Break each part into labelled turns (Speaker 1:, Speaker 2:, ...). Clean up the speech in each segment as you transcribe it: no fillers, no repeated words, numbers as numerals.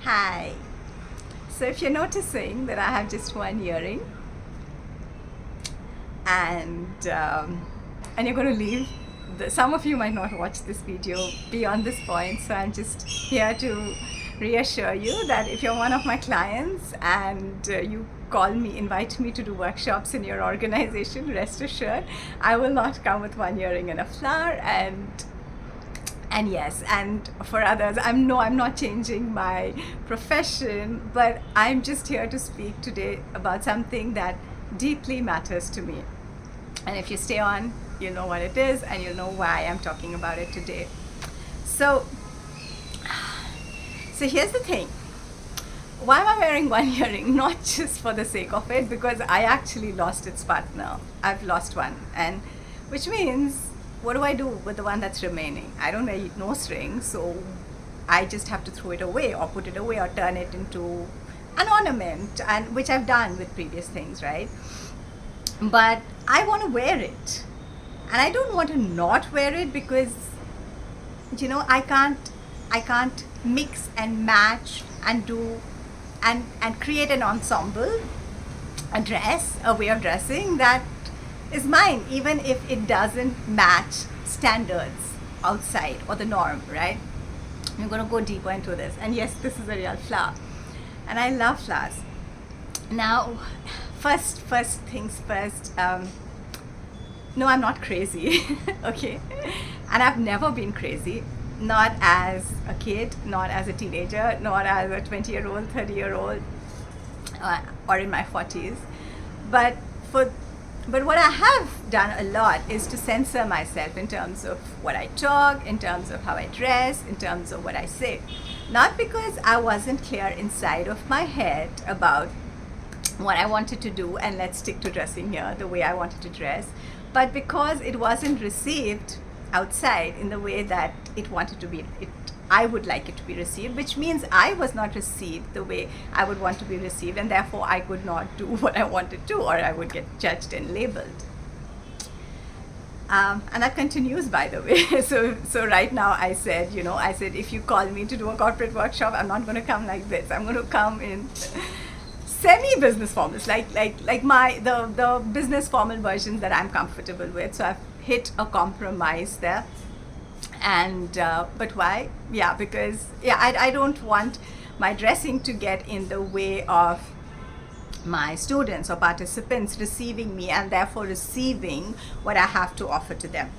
Speaker 1: Hi. So if you're noticing that I have just one earring and you're going to leave, some of you might not watch this video beyond this point, so I'm just here to reassure you that if you're one of my clients and you call me, invite me to do workshops in your organization, rest assured, I will not come with one earring and a flower. And yes, and for others, I'm not changing my profession, but I'm just here to speak today about something that deeply matters to me. And if you stay on, you'll know what it is and you'll know why I'm talking about it today. So here's the thing. Why am I wearing one earring? Not just for the sake of it, because I actually lost its partner. I've lost one, and which means, what do I do with the one that's remaining? I don't wear nose rings, so I just have to throw it away or put it away or turn it into an ornament, and which I've done with previous things, right? But I want to wear it, and I don't want to not wear it because I can't mix and match and do and create an ensemble, a dress, a way of dressing that is mine, even if it doesn't match standards outside or the norm, right? I'm going to go deeper into this. And yes, this is a real flower, and I love flowers. Now, first things first. No, I'm not crazy, okay? And I've never been crazy, not as a kid, not as a teenager, not as a 20-year-old, 30-year-old, or in my 40s. But what I have done a lot is to censor myself in terms of what I talk, in terms of how I dress, in terms of what I say. Not because I wasn't clear inside of my head about what I wanted to do, and let's stick to dressing here the way I wanted to dress, but because it wasn't received outside in the way that I would like it to be received, which means I was not received the way I would want to be received, and therefore I could not do what I wanted to, or I would get judged and labeled. And that continues, by the way. So right now I said, if you call me to do a corporate workshop, I'm not going to come like this. I'm going to come in semi-business formals, like the business formal versions that I'm comfortable with. So I've hit a compromise there. And but why? Because I don't want my dressing to get in the way of my students or participants receiving me, and therefore receiving what I have to offer to them.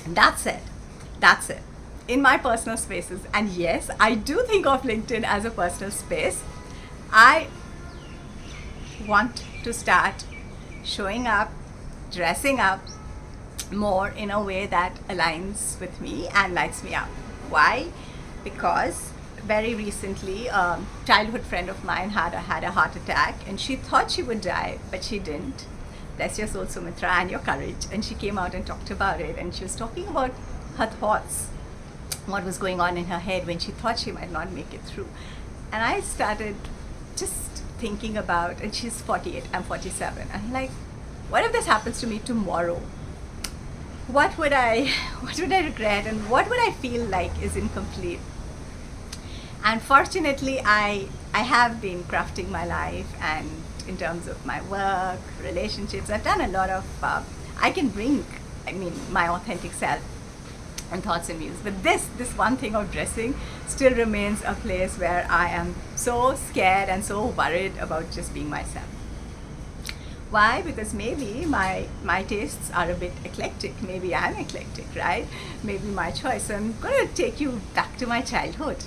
Speaker 1: And that's it. In my personal spaces. And yes, I do think of LinkedIn as a personal space. I want to start showing up, dressing up more in a way that aligns with me and lights me up. Why? Because very recently, a childhood friend of mine had a heart attack, and she thought she would die, but she didn't. Bless your soul, Sumitra, and your courage. And she came out and talked about it, and she was talking about her thoughts, what was going on in her head when she thought she might not make it through. And I started just thinking about, and she's 48, I'm 47. I'm like, what if this happens to me tomorrow? What would I regret, and what would I feel like is incomplete? And fortunately, I have been crafting my life, and in terms of my work, relationships, I've done a lot of, I can bring, my authentic self and thoughts and views. But this one thing of dressing still remains a place where I am so scared and so worried about just being myself. Why? Because maybe my tastes are a bit eclectic. Maybe I'm eclectic, right? Maybe my choice. So I'm going to take you back to my childhood.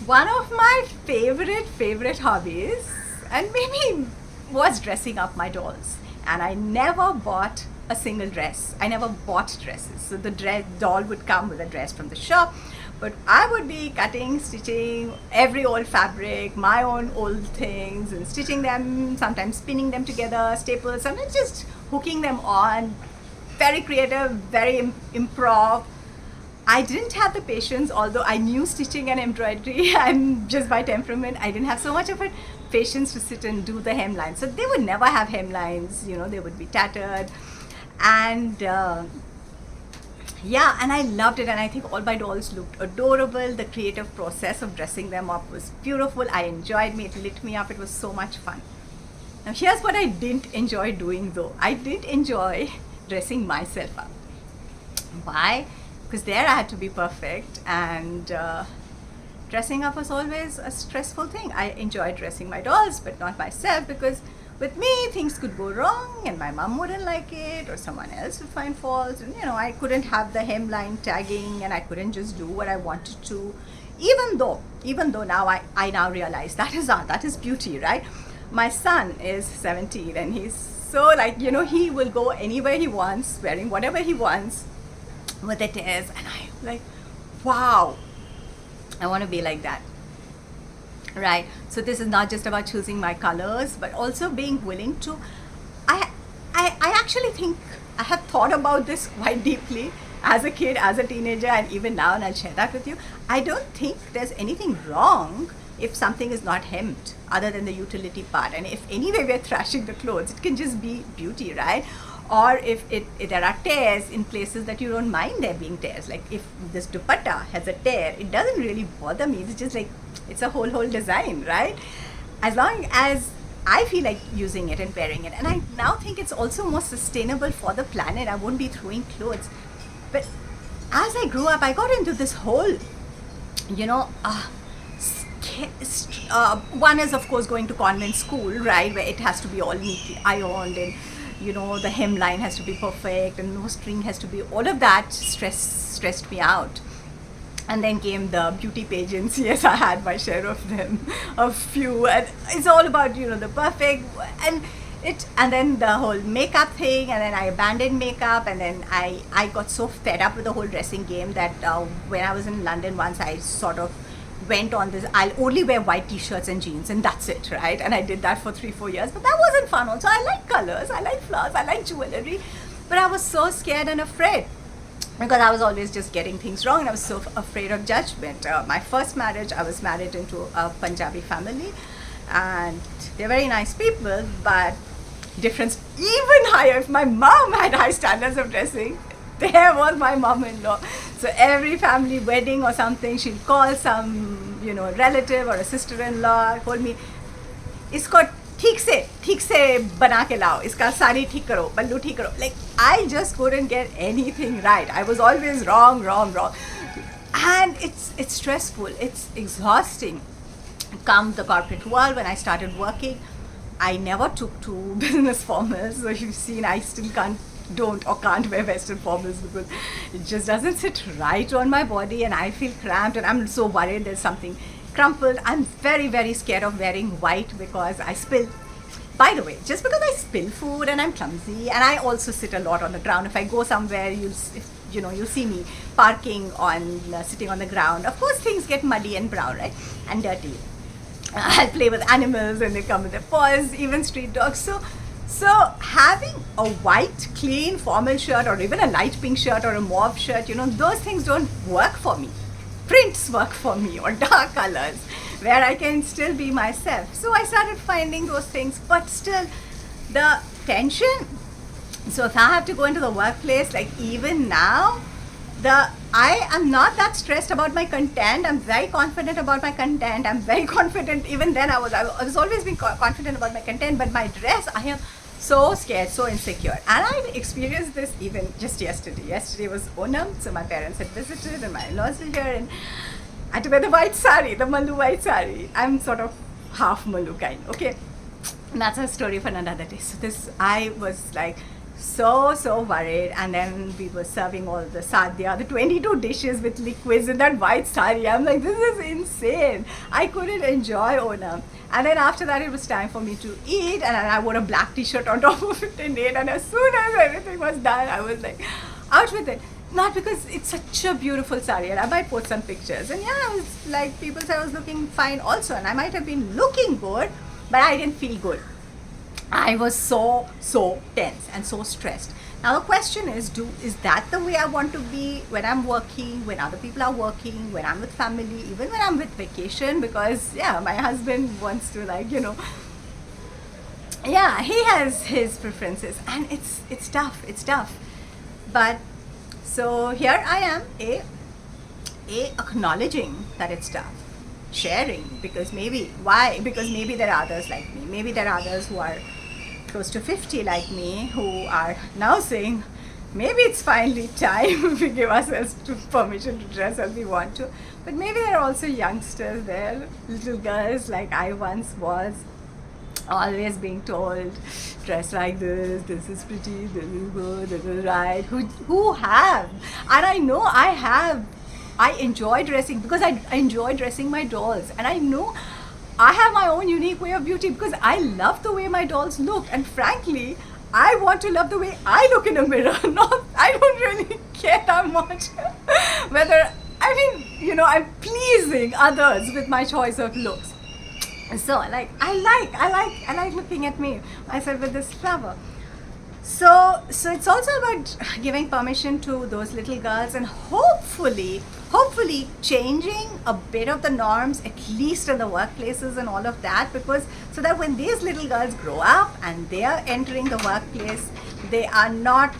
Speaker 1: One of my favorite hobbies, and maybe, was dressing up my dolls. And I never bought a single dress. I never bought dresses. So the doll would come with a dress from the shop, but I would be cutting, stitching every old fabric, my own old things, and stitching them, sometimes spinning them together, staples, sometimes just hooking them on. Very creative, very improv. I didn't have the patience, although I knew stitching and embroidery, and just by temperament, I didn't have so much of a patience to sit and do the hemlines. So they would never have hemlines, they would be tattered. And Yeah, and I loved it, and I think all my dolls looked adorable. The creative process of dressing them up was beautiful. I enjoyed me, it lit me up, it was so much fun. Now, here's what I didn't enjoy doing though. I did enjoy dressing myself up. Why? Because there I had to be perfect, and dressing up was always a stressful thing. I enjoyed dressing my dolls, but not myself, because with me things could go wrong and my mom wouldn't like it or someone else would find faults, and I couldn't have the hemline tagging and I couldn't just do what I wanted to, even though now I now realize that is art, that is beauty, right? My son is 17 and he's so like, he will go anywhere he wants wearing whatever he wants with it is, and I'm like, wow, I want to be like that. Right, so this is not just about choosing my colors, but also being willing to, I actually think I have thought about this quite deeply as a kid, as a teenager, and even now, and I'll share that with you. I don't think there's anything wrong if something is not hemmed, other than the utility part. And if anyway we're thrashing the clothes, it can just be beauty, right? Or if there are tears in places that you don't mind there being tears, like if this dupatta has a tear, it doesn't really bother me. It's just like, it's a whole design, right? As long as I feel like using it and wearing it. And I now think it's also more sustainable for the planet. I won't be throwing clothes. But as I grew up, I got into this whole, one is of course going to convent school, right, where it has to be all neatly ironed, and the hemline has to be perfect and no string has to be, all of that stressed me out. And then came the beauty pageants. Yes, I had my share of them, a few, and it's all about the perfect, and then the whole makeup thing, and then I abandoned makeup, and then I got so fed up with the whole dressing game that when I was in London once, I sort of went on this, I'll only wear white t-shirts and jeans and that's it, right? And I did that for 3-4 years, but that wasn't fun. Also, I like colors, I like flowers, I like jewelry, but I was so scared and afraid because I was always just getting things wrong, and I was so afraid of judgment. My first marriage, I was married into a Punjabi family, and they're very nice people, but difference even higher. If my mom had high standards of dressing, there was my mom-in-law. So every family wedding or something, she'll call some, relative or a sister-in-law, call me, इसको ठीक से बना के लाओ, इसका साड़ी ठीक करो, पल्लू ठीक करो. Like, I just couldn't get anything right. I was always wrong. And it's stressful, it's exhausting. Come the corporate world, when I started working, I never took to business formals. So you've seen, I still can't wear Western formals because it just doesn't sit right on my body, and I feel cramped, and I'm so worried there's something crumpled. I'm very, very scared of wearing white because I spill. By the way, just because I spill food and I'm clumsy, and I also sit a lot on the ground. If I go somewhere, you'll see me parking on, sitting on the ground. Of course, things get muddy and brown, right, and dirty. I'll play with animals and they come with their paws, even street dogs. So having a white, clean formal shirt, or even a light pink shirt or a mauve shirt, those things don't work for me. Prints work for me, or dark colors, where I can still be myself. So I started finding those things, but still the tension. So if I have to go into the workplace, like even now, I am not that stressed about my content. I'm very confident about my content. I'm very confident. Even then, I was always being confident about my content, but my dress, I am so scared, so insecure. And I experienced this even just yesterday. Yesterday was Onam, so my parents had visited and my in-laws were here, and I had to wear the white sari, the Mallu white sari. I'm sort of half Mallu kind, okay? And that's a story for another day. So I was like, so worried, and then we were serving all the sadhya, the 22 dishes with liquids in that white sari. I'm like, this is insane. I couldn't enjoy Onam. And then after that, it was time for me to eat, and I wore a black t-shirt on top of it and ate, and as soon as everything was done, I was like, out with it. Not because it's such a beautiful sari, and I might post some pictures, and yeah, I was like, people said I was looking fine also, and I might have been looking good, but I didn't feel good. I was so tense and so stressed. Now the question is that the way I want to be when I'm working, when other people are working, when I'm with family, even when I'm with vacation? Because yeah, my husband wants to, like, he has his preferences, and it's tough. But So here I am, a acknowledging that it's tough, sharing, because maybe why? Because maybe there are others like me. Maybe there are others who are close to 50 like me who are now saying, maybe it's finally time we give ourselves permission to dress as we want to. But maybe there are also youngsters there, little girls like I once was, always being told, dress like this is pretty, this is good, this is right, who have, and I know I have, I enjoy dressing because I enjoy dressing my dolls, and I know I have my own unique way of beauty because I love the way my dolls look, and frankly, I want to love the way I look in a mirror. Not, I don't really care that much whether, I mean, you know, I'm pleasing others with my choice of looks. So like I like looking at me myself with this flower. So it's also about giving permission to those little girls and hopefully changing a bit of the norms, at least in the workplaces and all of that, because so that when these little girls grow up and they are entering the workplace, they are not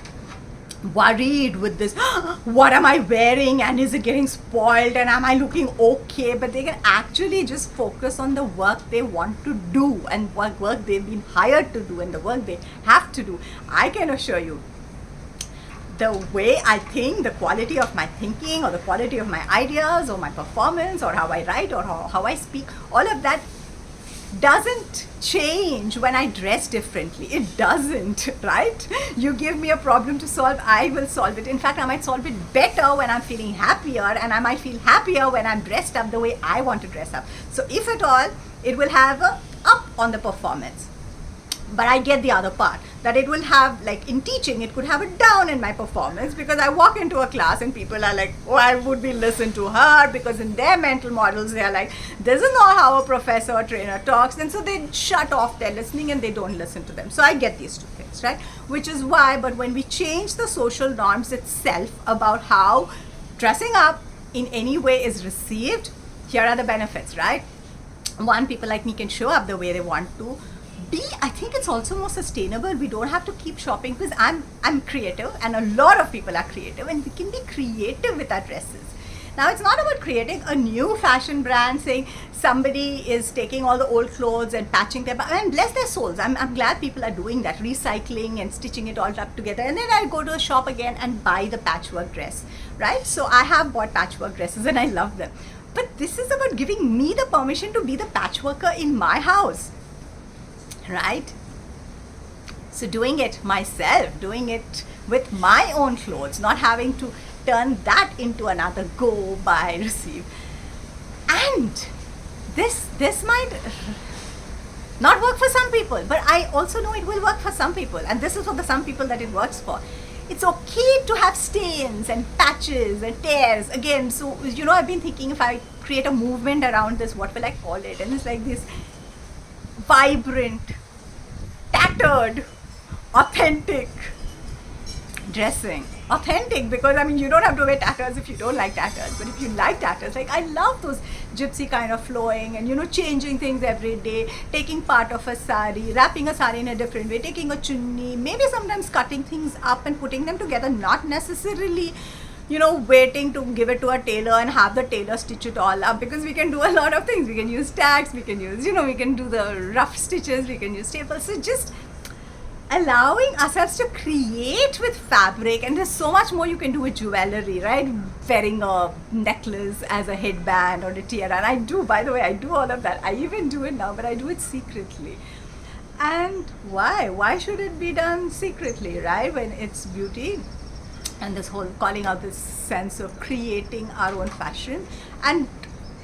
Speaker 1: worried with this, what am I wearing and is it getting spoiled and am I looking okay, but they can actually just focus on the work they want to do and what work they've been hired to do and the work they have to do. I can assure you, the way I think, the quality of my thinking or the quality of my ideas or my performance or how I write or how I speak, all of that doesn't change when I dress differently. It doesn't, right? You give me a problem to solve, I will solve it. In fact, I might solve it better when I'm feeling happier, and I might feel happier when I'm dressed up the way I want to dress up. So if at all, it will have a up on the performance. But I get the other part, that it will have, like in teaching, it could have a down in my performance because I walk into a class and people are like, why would we listen to her? Because in their mental models, they are like, this is not how a professor or trainer talks. And so they shut off their listening and they don't listen to them. So I get these two things, right? Which is why, but when we change the social norms itself about how dressing up in any way is received, here are the benefits, right? One, people like me can show up the way they want to. B, I think it's also more sustainable. We don't have to keep shopping because I'm creative and a lot of people are creative, and we can be creative with our dresses. Now, it's not about creating a new fashion brand saying somebody is taking all the old clothes and patching them up, and bless their souls. I'm glad people are doing that, recycling and stitching it all up together, and then I'll go to a shop again and buy the patchwork dress, right? So I have bought patchwork dresses and I love them. But this is about giving me the permission to be the patchworker in my house. Right? So doing it myself, doing it with my own clothes, not having to turn that into another go, buy, receive. And this might not work for some people, but I also know it will work for some people. And this is for the some people that it works for. It's okay to have stains and patches and tears. Again, so, you know, I've been thinking if I create a movement around this, what will I call it? And it's like this vibrant, tattered, authentic dressing. Authentic because, I mean, you don't have to wear tatters if you don't like tatters, but if you like tatters, like I love those gypsy kind of flowing and, you know, changing things every day, taking part of a sari, wrapping a sari in a different way, taking a chunni, maybe sometimes cutting things up and putting them together, not necessarily, you know, waiting to give it to a tailor and have the tailor stitch it all up, because we can do a lot of things. We can use tags, we can use, you know, we can do the rough stitches, we can use staples. So just allowing ourselves to create with fabric, and there's so much more you can do with jewelry, right? Wearing a necklace as a headband or a tiara. And I do, by the way, I do all of that. I even do it now, but I do it secretly. And why? Why should it be done secretly, right? When it's beauty. And this whole calling out this sense of creating our own fashion. And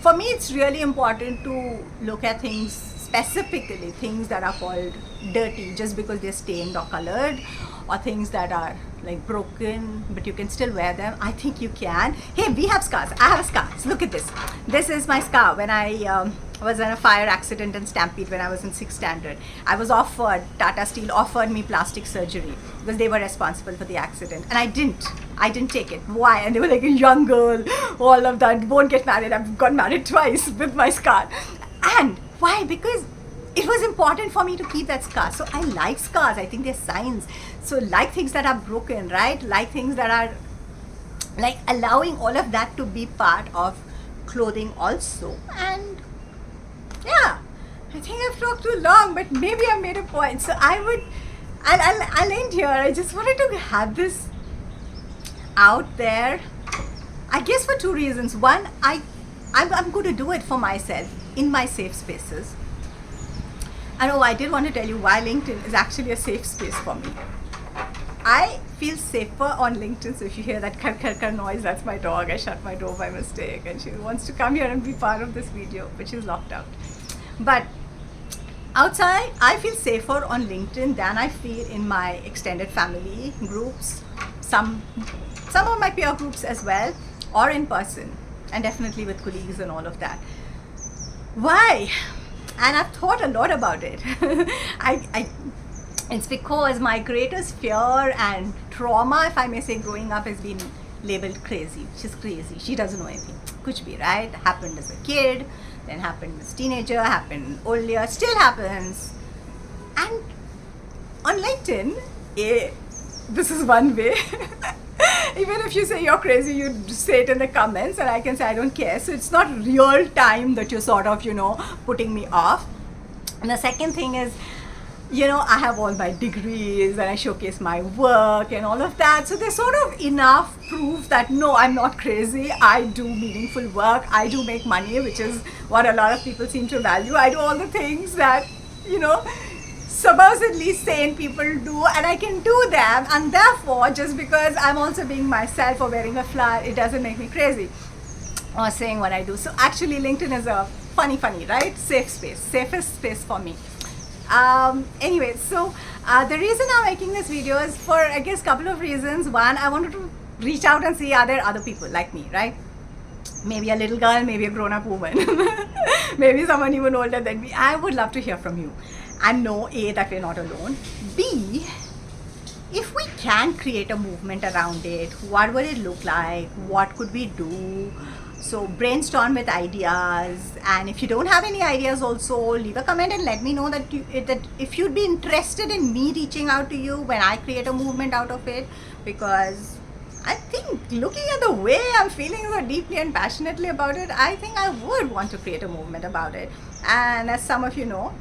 Speaker 1: for me, it's really important to look at things specifically, things that are called dirty just because they're stained or colored, or things that are like broken but you can still wear them. I think you can. Hey, we have scars. I have a scar. So look at this. This is my scar. When I was in a fire accident in Stampede when I was in 6th standard, I was offered, Tata Steel offered me plastic surgery because they were responsible for the accident, and I didn't take it. Why? And they were like, a young girl, all of that, won't get married. I've got married twice with my scar. And why? Because it was important for me to keep that scar. So I like scars. I think they're signs. So like things that are broken, right? Like things that are like allowing all of that to be part of clothing also. And yeah, I think I've talked too long, but maybe I made a point. So I'll end here. I just wanted to have this out there, I guess for two reasons. One, I'm going to do it for myself in my safe spaces. And oh, I did want to tell you why LinkedIn is actually a safe space for me. I feel safer on LinkedIn. So if you hear that kar noise, that's my dog. I shut my door by mistake and she wants to come here and be part of this video, but she's locked out. But outside, I feel safer on LinkedIn than I feel in my extended family groups, some of my peer groups as well, or in person, and definitely with colleagues and all of that. Why? And I've thought a lot about it. It's because my greatest fear and trauma, if I may say, growing up has been labeled crazy. She's crazy. She doesn't know anything. Kuch bhi, right? Happened as a kid, then happened as a teenager, happened older, still happens. And on LinkedIn, this is one way. Even if you say you're crazy, you say it in the comments and I can say I don't care. So it's not real time that you're sort of, putting me off. And the second thing is, I have all my degrees and I showcase my work and all of that. So there's sort of enough proof that no, I'm not crazy. I do meaningful work. I do make money, which is what a lot of people seem to value. I do all the things that, supposedly sane people do, and I can do them, and therefore just because I'm also being myself or wearing a flower, it doesn't make me crazy or saying what I do. So actually LinkedIn is a funny, right? Safe space, safest space for me. Anyway, so the reason I'm making this video is for, I guess, a couple of reasons. One, I wanted to reach out and see are there other people like me, right? Maybe a little girl, maybe a grown-up woman, maybe someone even older than me. I would love to hear from you and know, A, that we're not alone. B, if we can create a movement around it, what would it look like? What could we do? So brainstorm with ideas, and if you don't have any ideas also, leave a comment and let me know that if you'd be interested in me reaching out to you when I create a movement out of it, because I think looking at the way I'm feeling so deeply and passionately about it, I think I would want to create a movement about it. And as some of you know,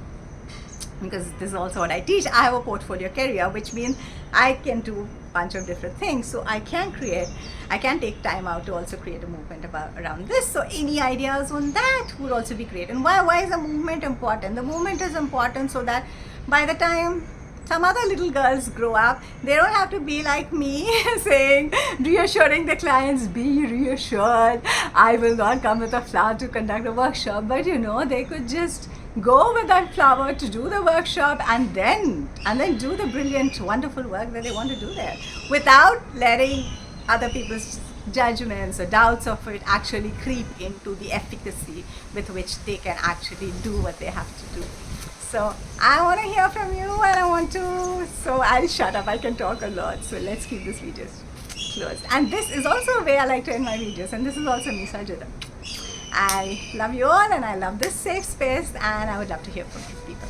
Speaker 1: because this is also what I teach, I have a portfolio career, which means I can do a bunch of different things. So I can take time out to also create a movement around this. So any ideas on that would also be great. And why is a movement important? The movement is important so that by the time some other little girls grow up, they don't have to be like me saying, reassuring the clients, be reassured, I will not come with a flower to conduct a workshop. But they could just go with that flower to do the workshop and then do the brilliant, wonderful work that they want to do there without letting other people's judgments or doubts of it actually creep into the efficacy with which they can actually do what they have to do. So I want to hear from you, and so I'll shut up. I can talk a lot. So let's keep this video closed. And this is also a way I like to end my videos, and this is also me, Sajida. I love you all and I love this safe space, and I would love to hear from you people.